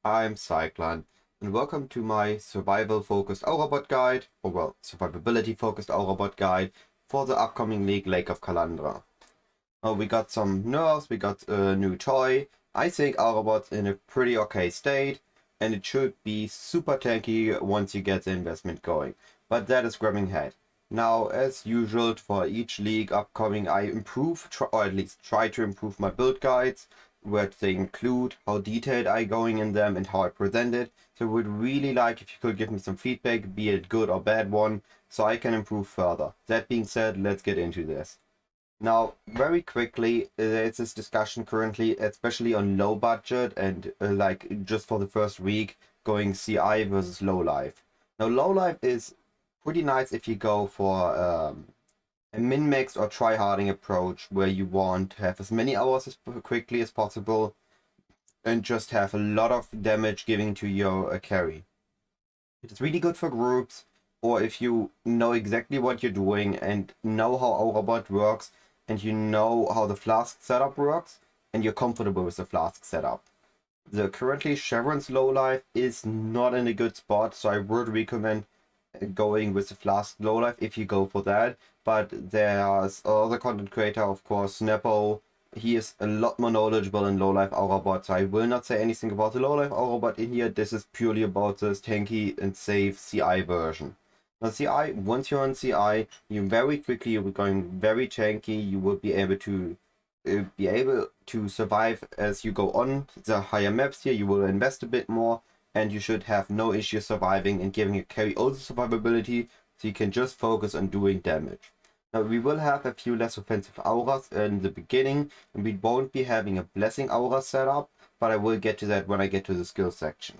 I'm Cyclone, and welcome to my survival-focused Aurabot guide, or well, survivability-focused Aurabot guide for the upcoming League Lake of Kalandra. We got some nerfs, we got a new toy. I think Aurabot's in a pretty okay state, and it should be super tanky once you get the investment going. But that is grabbing head. Now, as usual, for each league upcoming, I improve, or at least try to improve my build guides, where they include how detailed I going in them and how I present it. So I would really like if you could give me some feedback, be it good or bad one, so I can improve further. That being said, let's get into this. Now, very quickly, there's this discussion currently, especially on low budget and like just for the first week, going CI versus low life. Now, low life is pretty nice if you go for a min-max or try-harding approach where you want to have as many hours as quickly as possible and just have a lot of damage giving to your carry. It's really good for groups, or if you know exactly what you're doing and know how Aurabot works and you know how the flask setup works and you're comfortable with the flask setup. Currently Chevron's low life is not in a good spot, so I would recommend going with the flask low life if you go for that. But there's other content creator, of course, Snappo. He is a lot more knowledgeable in low life Aurabot, so I will not say anything about the low life Aurabot in here. This is purely about this tanky and safe CI version. Now CI, once you're on CI, you very quickly will be going very tanky. You will be able to survive as you go on the higher maps here. You will invest a bit more, and you should have no issue surviving and giving your carry all the survivability, so you can just focus on doing damage. Now we will have a few less offensive auras in the beginning, and we won't be having a blessing aura setup, but I will get to that when I get to the skill section.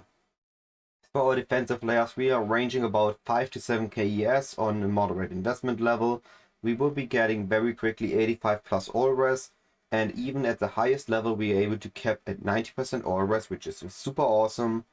For our defensive layers, we are ranging about 5 to 7k ES on a moderate investment level. We will be getting very quickly 85 plus all res, and even at the highest level we are able to cap at 90% all res, which is super awesome.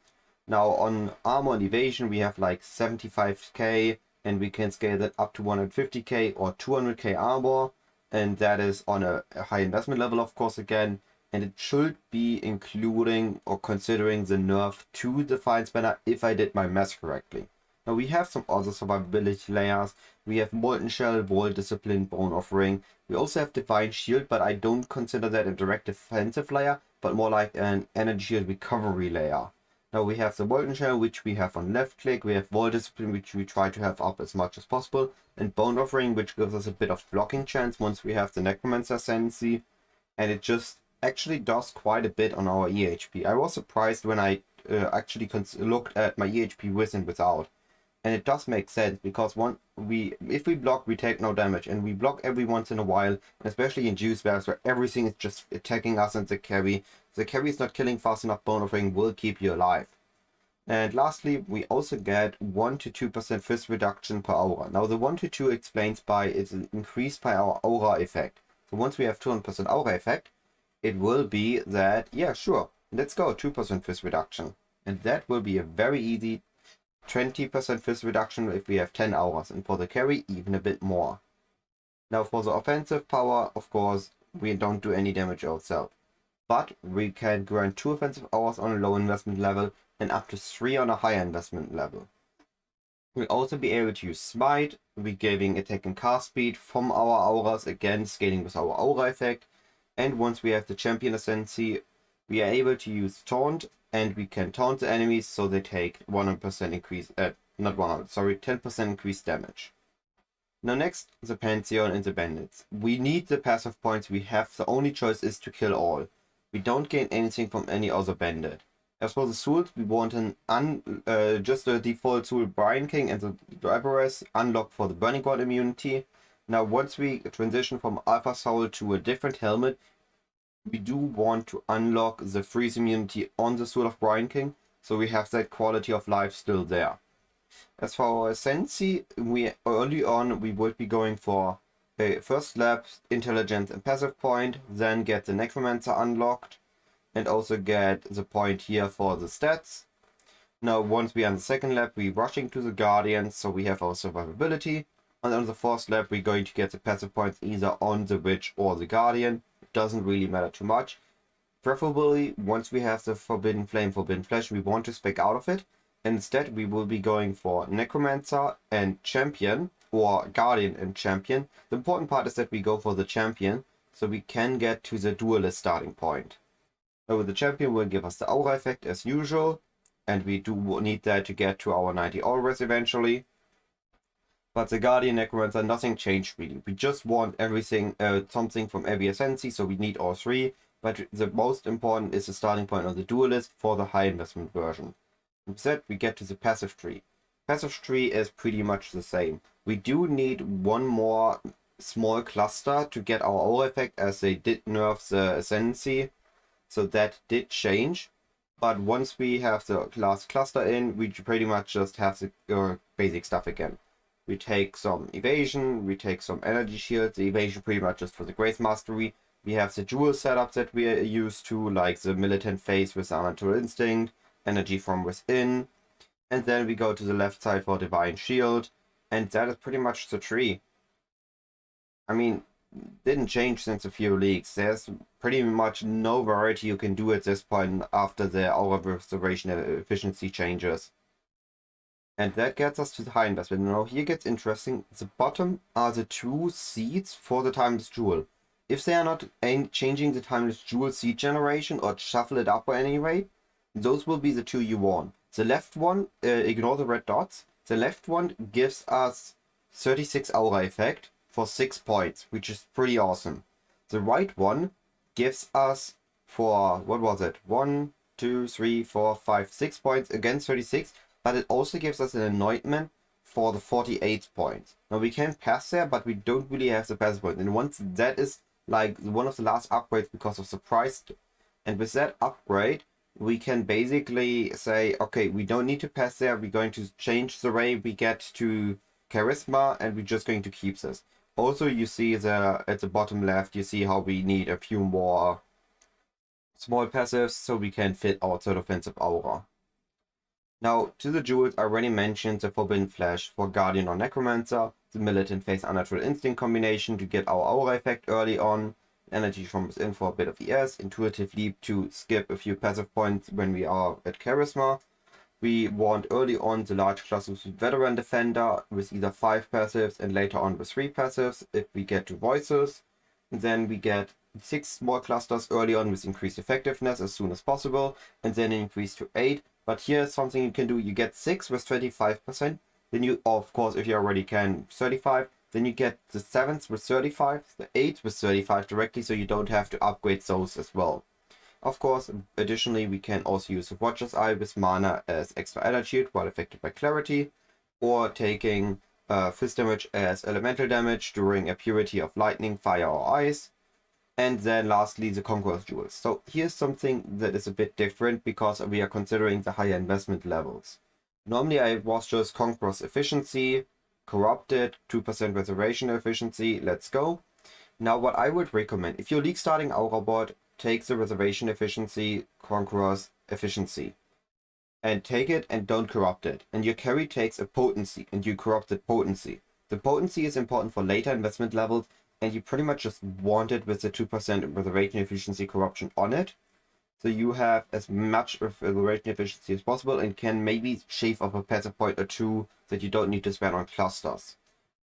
Now on armor and evasion we have like 75k, and we can scale that up to 150k or 200k armor, and that is on a high investment level of course again. And it should be including or considering the nerf to the Fine Spanner if I did my math correctly. Now we have some other survivability layers. We have Molten Shell, Void Discipline, Bone Offering. We also have Divine Shield, but I don't consider that a direct defensive layer, but more like an energy shield recovery layer. Now we have the Molten Shell, which we have on left click. We have Void Discipline, which we try to have up as much as possible. And Bone Offering, which gives us a bit of blocking chance once we have the Necromancer Ascendendy. And it just actually does quite a bit on our EHP. I was surprised when I actually looked at my EHP with and without. And it does make sense, because if we block, we take no damage, and we block every once in a while, especially in juice battles where everything is just attacking us and the carry. The carry is not killing fast enough. Bone Offering will keep you alive. And lastly, we also get 1 to 2% fizz reduction per aura. Now the 1 to 2 explains by it's increased by our aura effect. So once we have 200% aura effect, it will be that, yeah, sure, let's go, 2% fizz reduction. And that will be a very easy 20% fizz reduction if we have 10 hours, and for the carry, even a bit more. Now for the offensive power, of course, we don't do any damage ourselves. But we can grant 2 offensive hours on a low investment level and up to 3 on a higher investment level. We'll also be able to use Smite, we giving attack and cast speed from our auras, again scaling with our aura effect. And once we have the champion ascendancy, we are able to use taunt, and we can taunt the enemies so they take 100% increase, not 100, sorry, 10% increased damage. Now next, the Pantheon and the bandits. We need the passive points we have. The only choice is to kill all. We don't gain anything from any other bandit. As for the souls, we want just a default soul Brian King and the Driveress unlock for the Burning God immunity. Now once we transition from Alpha Soul to a different helmet, we do want to unlock the freeze immunity on the Soul of Brian King, so we have that quality of life still there. As for our Ascendency, early on we would be going for a first lap intelligence and passive point, then get the Necromancer unlocked, and also get the point here for the stats. Now once we are on the second lap, we're rushing to the Guardian, so we have our survivability. And on the fourth lap, we're going to get the passive points either on the Witch or the Guardian. It doesn't really matter too much. Preferably, once we have the Forbidden Flame, Forbidden Flesh, we want to spec out of it. Instead, we will be going for Necromancer and Champion, or Guardian and Champion. The important part is that we go for the Champion, so we can get to the Duelist starting point. So the Champion will give us the Aura effect as usual, and we do need that to get to our 90 auras eventually. But the Guardian Necromancer, nothing changed really. We just want everything, something from every Ascendendy, so we need all three. But the most important is the starting point on the Duelist for the high investment version. Instead, we get to the passive tree. Passive tree is pretty much the same. We do need one more small cluster to get our aura effect, as they did nerf the Ascendency, so that did change. But once we have the last cluster in, we pretty much just have the basic stuff again. We take some evasion, we take some energy shields, the evasion pretty much just for the Grace Mastery. We have the dual setups that we are used to, like the Militant Phase with Unnatural Instinct, Energy from Within, and then we go to the left side for Divine Shield, and that is pretty much the tree. I mean, didn't change since a few leagues. There's pretty much no variety you can do at this point after the Aura Restoration efficiency changes. And that gets us to the high investment. Now here gets interesting. The bottom are the two seeds for the Timeless Jewel. If they are not changing the Timeless Jewel seed generation or shuffle it up by any way, those will be the two you want. The left one, ignore the red dots. The left one gives us 36 aura effect for 6 points, which is pretty awesome. The right one gives us for, what was it? 1, 2, 3, 4, 5, 6 points, again 36, but it also gives us an anointment for the 48 points. Now we can pass there, but we don't really have the pass point. And once that is like one of the last upgrades because of the price, and with that upgrade, we can basically say, okay, we don't need to pass there. We're going to change the way we get to Charisma, and we're just going to keep this. Also, you see at the bottom left, you see how we need a few more small passives so we can fit our third offensive aura. Now, to the jewels, I already mentioned the Forbidden Flesh for Guardian or Necromancer, the Militant Phase Unnatural Instinct combination to get our aura effect early on, Energy from Within for a bit of ES, Intuitive Leap to skip a few passive points when we are at Charisma. We want early on the large clusters with Veteran Defender with either 5 passives and later on with 3 passives if we get to Voices. And then we get 6 small clusters early on with increased effectiveness as soon as possible, and then increase to 8. But here's something you can do. You get 6 with 25%. Then you, of course, if you already can, 35. Then you get the 7s with 35, the 8s with 35 directly, so you don't have to upgrade those as well. Of course, additionally, we can also use the Watcher's Eye with mana as extra attitude while affected by Clarity, or taking fist damage as elemental damage during a Purity of Lightning, Fire, or Ice. And then lastly, the Conqueror's Jewels. So here's something that is a bit different because we are considering the higher investment levels. Normally I was just Conqueror's Efficiency, Corrupted, 2% Reservation Efficiency, let's go. Now what I would recommend, if you're league starting Aurabot, take the Reservation Efficiency, Conqueror's Efficiency. And take it and don't corrupt it. And your carry takes a Potency and you corrupt the Potency. The Potency is important for later investment levels, and you pretty much just want it with the 2% Reservation Efficiency corruption on it. So you have as much reservation efficiency as possible and can maybe shave off a passive point or two that you don't need to spend on clusters.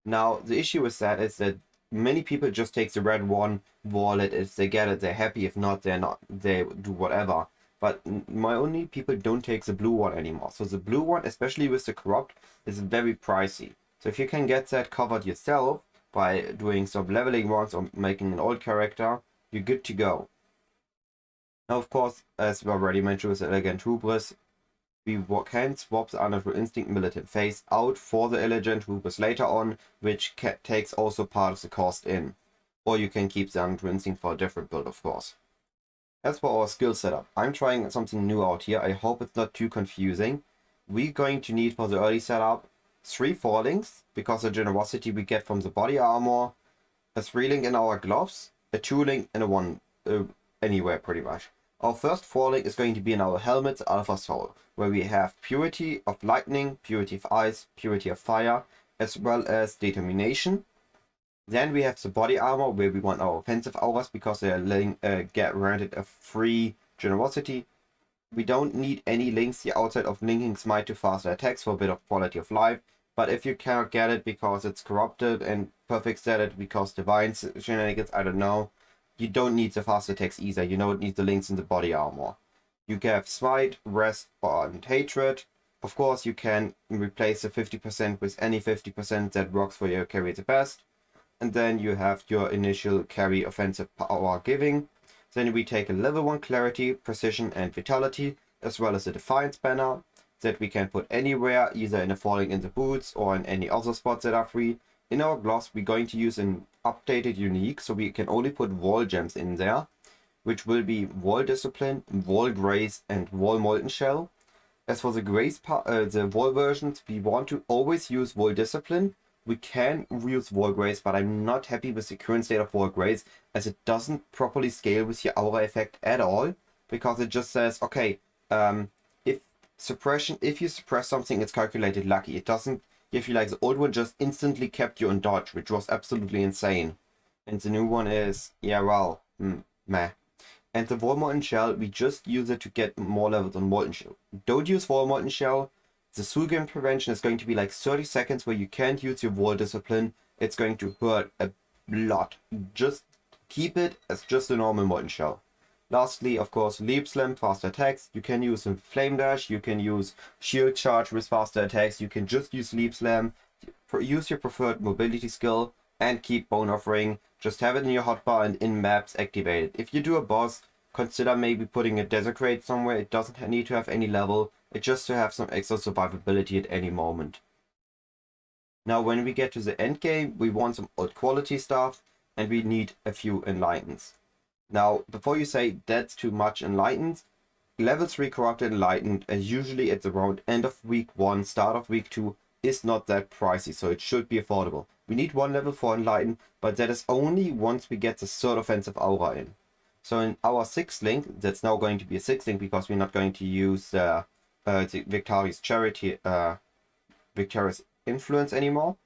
Now, the issue with that is that many people just take the red one, wall it. If they get it, they're happy. If not, they're not. They do whatever. But my only people don't take the blue one anymore. So the blue one, especially with the corrupt, is very pricey. So if you can get that covered yourself by doing some leveling runs or making an old character, you're good to go. Now, of course, as we already mentioned with the Elegant Hubris, we can swap the Unnatural Instinct Militant Phase out for the Elegant Hubris later on, which takes also part of the cost in. Or you can keep the Unnatural Instinct for a different build, of course. As for our skill setup, I'm trying something new out here. I hope it's not too confusing. We're going to need for the early setup 3 4-links, because the generosity we get from the body armor, a 3-link in our gloves, a 2-link, and a 1 anywhere pretty much. Our first 4-link is going to be in our helmets Alpha Soul, where we have Purity of Lightning, Purity of Ice, Purity of Fire, as well as Determination. Then we have the body armor, where we want our offensive auras because they are get granted a free generosity. We don't need any links here outside of linking smite to faster attacks for a bit of quality of life. But if you cannot get it because it's corrupted and perfect set it because divine shenanigans, I don't know, you don't need the fast attacks either. You don't need the links in the body armor. You can have smite, rest, and hatred. Of course, you can replace the 50% with any 50% that works for your carry the best. And then you have your initial carry offensive power giving. Then we take a level 1 clarity, precision, and vitality, as well as a defiance banner that we can put anywhere, either in a falling in the boots or in any other spots that are free. In our gloves, we're going to use an updated unique, so we can only put wall gems in there, which will be wall discipline, wall grace, and wall molten shell. As for the grace the wall versions, we want to always use wall discipline. We can use wall grace, but I'm not happy with the current state of wall grace, as it doesn't properly scale with your aura effect at all, because it just says, okay, if you suppress something, it's calculated lucky. It doesn't give you, like, the old one just instantly kept you on dodge, which was absolutely insane. And the new one is, yeah, well, meh. And the wall molten shell, we just use it to get more levels on molten shell. Don't use wall molten shell. The Sulgrim prevention is going to be like 30 seconds where you can't use your wall discipline. It's going to hurt a lot. Just keep it as just a normal molten shell. Lastly, of course, leap slam, faster attacks. You can use a flame dash, you can use shield charge with faster attacks, you can just use leap slam, use your preferred mobility skill, and keep bone offering. Just have it in your hotbar and in maps activated. If you do a boss, consider maybe putting a desecrate somewhere. It doesn't need to have any level. It's just to have some extra survivability at any moment. Now when we get to the end game, we want some old quality stuff, and we need a few enlightens. Now before you say that's too much enlightened, level 3 corrupted enlightened, as usually it's around end of week 1, start of week 2, is not that pricey, so it should be affordable. We need 1 level 4 enlightened, but that is only once we get the 3rd offensive aura in. So in our 6th link, that's now going to be a 6th link because we're not going to use the Victorious Charity, Victorious Influence anymore.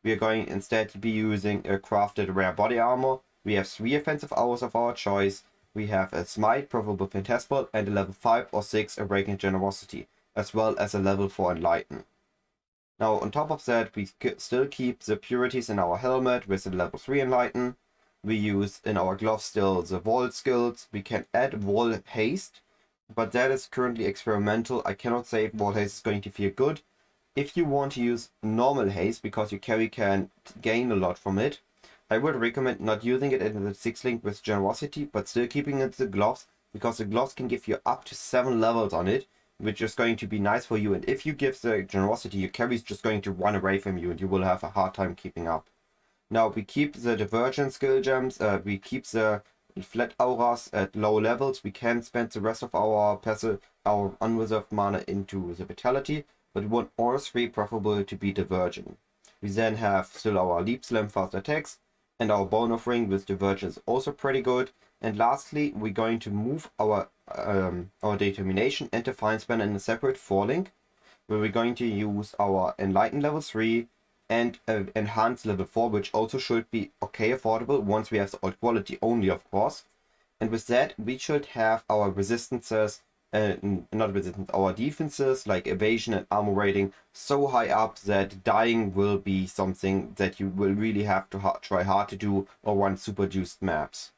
We are going instead to be using a crafted rare body armor. We have 3 offensive auras of our choice. We have a Smite, Probable Phantasmal, and a level 5 or 6 Awakened Generosity, as well as a level 4 Enlighten. Now on top of that, we still keep the Purities in our helmet with a level 3 Enlighten. We use in our gloves still the wall skills. We can add wall haste, but that is currently experimental. I cannot say if wall haste is going to feel good. If you want to use normal haste, because your carry can gain a lot from it, I would recommend not using it in the 6th link with generosity, but still keeping it in the gloves, because the gloves can give you up to 7 levels on it, which is going to be nice for you. And if you give the generosity, your carry is just going to run away from you and you will have a hard time keeping up. Now we keep the divergent skill gems, we keep the flat auras at low levels. We can spend the rest of our passive, our unreserved mana into the vitality, but we want all 3 preferable to be divergent. We then have still our leap slam fast attacks, and our bone offering with divergence is also pretty good. And lastly, we're going to move our determination and defiance banner in a separate 4 link, where we're going to use our enlighten level 3 and enhance level 4, which also should be okay affordable once we have the old quality only, of course. And with that, we should have our resistances, our defenses like evasion and armor rating so high up that dying will be something that you will really have to try hard to do or run super juiced maps.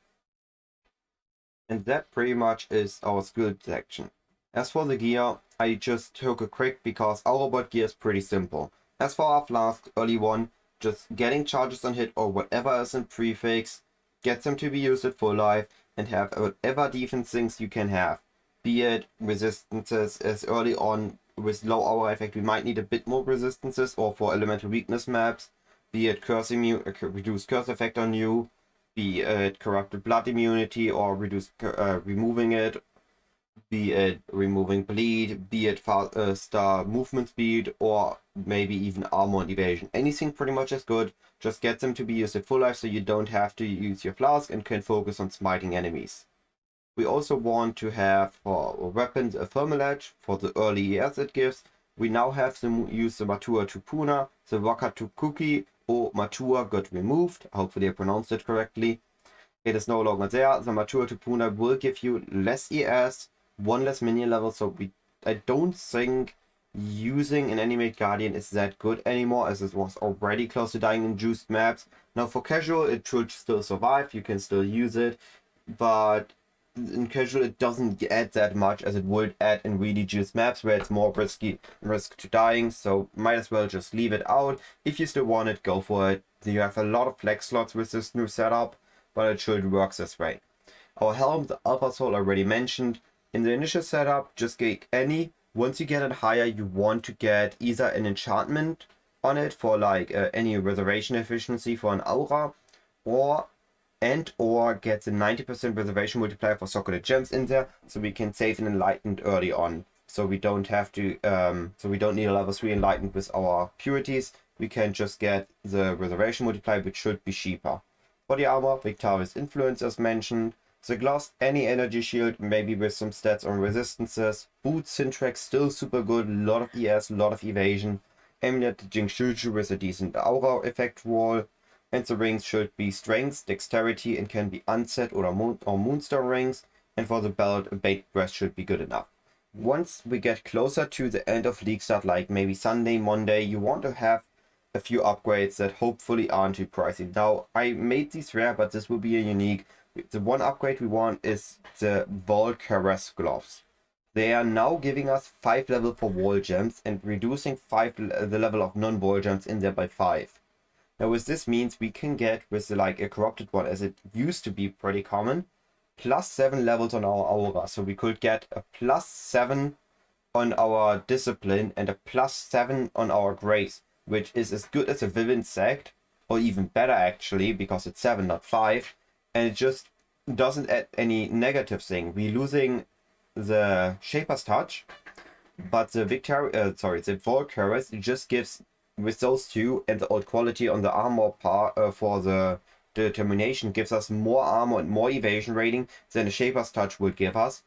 And that pretty much is our skill section. As for the gear, I just took a quick because Aurabot gear is pretty simple. As for our flask, early one, just getting charges on hit or whatever is in prefix, get them to be used at full life, and have whatever defense things you can have. Be it resistances, as early on with low aura effect we might need a bit more resistances, or for elemental weakness maps, be it curse reduce curse effect on you, be it corrupted blood immunity or reduce removing it, be it removing bleed, be it star movement speed, or maybe even armor and evasion. Anything pretty much is good. Just get them to be used at full life so you don't have to use your flask and can focus on smiting enemies. We also want to have for weapons a thermal edge for the early ES it gives. We now have them use the Matua to Puna, the Waka to Kuki, or mature got removed. Hopefully I pronounced it correctly. It is no longer there. The mature Tupuna will give you less ES, one less minion level, so I don't think using an Animate Guardian is that good anymore, as it was already close to dying in juiced maps. Now for casual it should still survive, you can still use it, but in casual it doesn't add that much as it would add in really juiced maps where it's more risk to dying, so might as well just leave it out. If you still want it, go for it. You have a lot of flex slots with this new setup, but it should work this way. Our helm, the Alpha Soul, already mentioned. In the initial setup, just get any. Once you get it higher, you want to get either an enchantment on it for like any reservation efficiency for an aura, or get the 90% reservation multiplier for Socketed Gems in there, so we can save an Enlightened early on. So we don't have to, so we don't need a level 3 Enlightened with our purities. We can just get the reservation multiplier, which should be cheaper. Body armor, Victorious Influence as mentioned. The gloves, any energy shield, maybe with some stats on resistances. Boots, Syntrax, still super good, lot of ES, lot of evasion. Amulet, Jinxed JuJu with a decent aura effect roll. And the rings should be strength, dexterity, and can be unset or moonstone rings. And for the belt, a bait breath should be good enough. Once we get closer to the end of Leaguestart, like maybe Sunday, Monday, you want to have a few upgrades that hopefully aren't too pricey. Now, I made these rare, but this will be a unique. The one upgrade we want is the Wall Caress gloves. They are now giving us 5 level for wall gems and reducing the level of non-wall gems in there by 5. Now with this means we can get with like a corrupted one, as it used to be pretty common, plus 7 levels on our aura. So we could get a plus 7 on our discipline and a plus 7 on our grace, which is as good as a Villain Sect, or even better actually, because it's 7 not 5, and it just doesn't add any negative thing. We're losing the Shaper's Touch, but the the Vault Caress just gives, with those two and the old quality on the armor part for the determination, gives us more armor and more evasion rating than the Shaper's Touch would give us.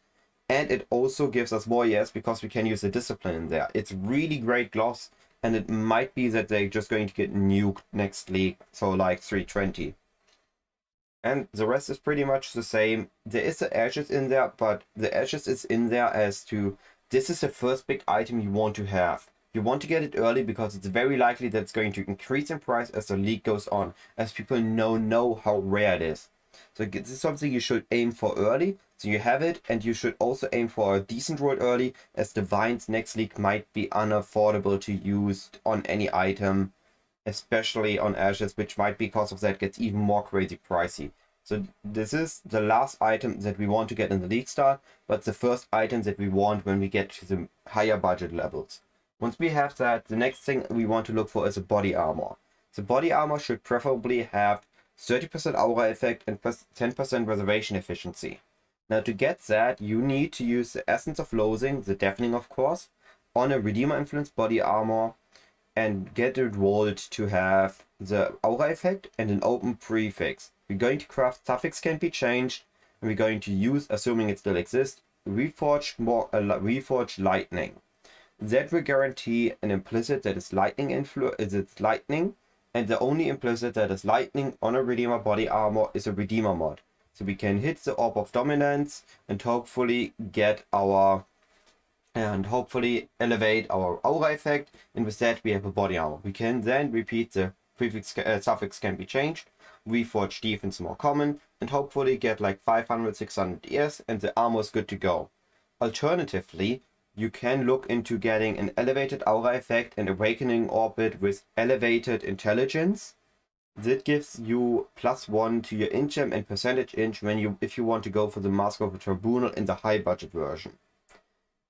And it also gives us more ES because we can use the discipline in there. It's really great gloves, and it might be that they're just going to get nuked next league, so like 320. And the rest is pretty much the same. There is the Ashes in there, but the Ashes is in there as to, this is the first big item you want to have. You want to get it early because it's very likely that it's going to increase in price as the league goes on, as people know how rare it is. So this is something you should aim for early, so you have it, and you should also aim for a decent roll early, as the Vines next league might be unaffordable to use on any item, especially on Ashes, which might because of that gets even more crazy pricey. So this is the last item that we want to get in the Leaguestart, but the first item that we want when we get to the higher budget levels. Once we have that, the next thing we want to look for is a body armor. The body armor should preferably have 30% aura effect and 10% reservation efficiency. Now to get that, you need to use the Essence of Loathing, the Deafening of course, on a Redeemer Influence body armor, and get it rolled to have the aura effect and an open prefix. We're going to craft Suffix Can Be Changed, and we're going to use, assuming it still exists, Reforged Lightning. That will guarantee an implicit that is lightning and the only implicit that is lightning on a Redeemer body armor is a Redeemer mod. So we can hit the Orb of Dominance and hopefully get our hopefully elevate our aura effect, and with that we have a body armor. We can then repeat the suffix can be changed, reforge defense more common, and hopefully get like 500-600 ES, and the armor is good to go. Alternatively, you can look into getting an elevated aura effect and awakening orbit with elevated intelligence. That gives you +1 to your int gem and percentage int if you want to go for the Mask of the Tribunal in the high budget version.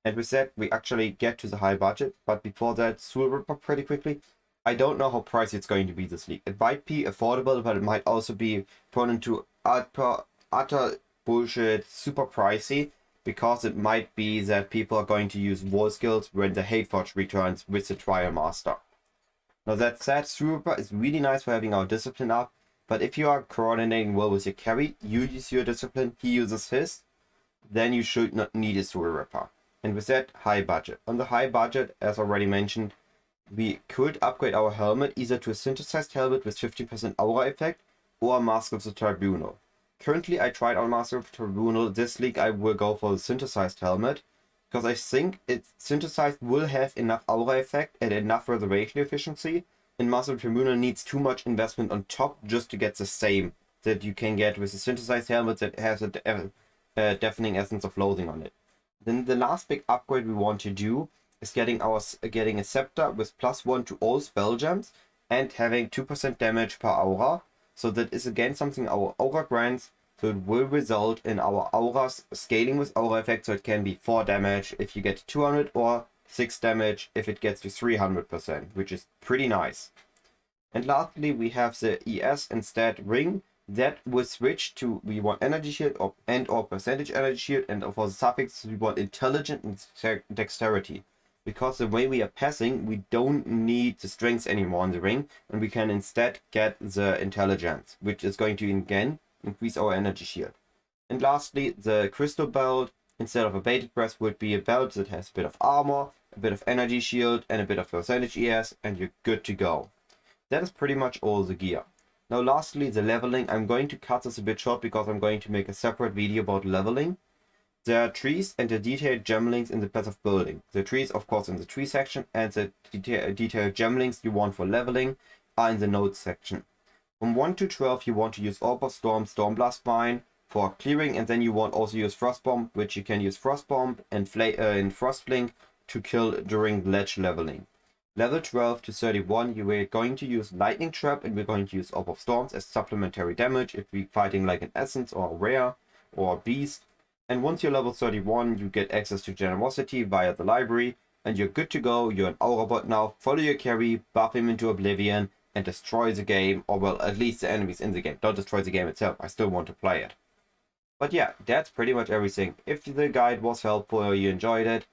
And with that we actually get to the high budget, but before that, Soul Ripper pretty quickly. I don't know how pricey it's going to be this league. It might be affordable, but it might also be prone into utter bullshit, super pricey, because it might be that people are going to use wall skills when the Hateforge returns with the Trial Master. Now that said, Super is really nice for having our discipline up, but if you are coordinating well with your carry, you use your discipline, he uses his, then you should not need a Soul Ripper. And with that, high budget. On the high budget, as already mentioned, we could upgrade our helmet either to a synthesized helmet with 50% aura effect or Mask of the Tribunal. Currently, I tried on Master of the Tribunal. This league, I will go for the synthesized helmet because I think it's synthesized will have enough aura effect and enough reservation efficiency. And Master of the Tribunal needs too much investment on top just to get the same that you can get with a synthesized helmet that has a deafening essence of loathing on it. Then the last big upgrade we want to do is getting a scepter with +1 to all spell gems and having 2% damage per aura. So that is again something our aura grants. So it will result in our auras scaling with aura effect. So it can be 4 damage if you get 200 or 6 damage if it gets to 300%, which is pretty nice. And lastly, we have the ES instead ring that will switch to we want energy shield or percentage energy shield, and for the suffix we want intelligent and dexterity. Because the way we are passing, we don't need the strength anymore in the ring, and we can instead get the intelligence, which is going to again increase our energy shield. And lastly, the crystal belt, instead of a baited press, would be a belt that has a bit of armor, a bit of energy shield, and a bit of percentage ES, and you're good to go. That is pretty much all the gear. Now lastly, the leveling. I'm going to cut this a bit short because I'm going to make a separate video about leveling. There are trees and the detailed gem links in the path of building. The trees, of course, in the tree section, and the detailed gem links you want for leveling are in the nodes section. From 1 to 12, you want to use Orb of Storm, Stormblast Mine for clearing, and then you want also use Frost Bomb, which you can use Frost Bomb and Frost Blink to kill during ledge leveling. Level 12 to 31, you are going to use Lightning Trap, and we're going to use Orb of Storms as supplementary damage if we're fighting like an Essence or a Rare or a Beast. And once you're level 31, you get access to Generosity via the library, and you're good to go. You're an Aurabot now. Follow your carry, buff him into oblivion, and destroy the game, or well, at least the enemies in the game. Don't destroy the game itself. I still want to play it. But yeah, that's pretty much everything. If the guide was helpful or you enjoyed it,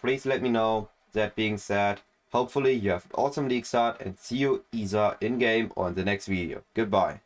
please let me know. That being said, hopefully you have an awesome league start, and see you either in game or in the next video. Goodbye.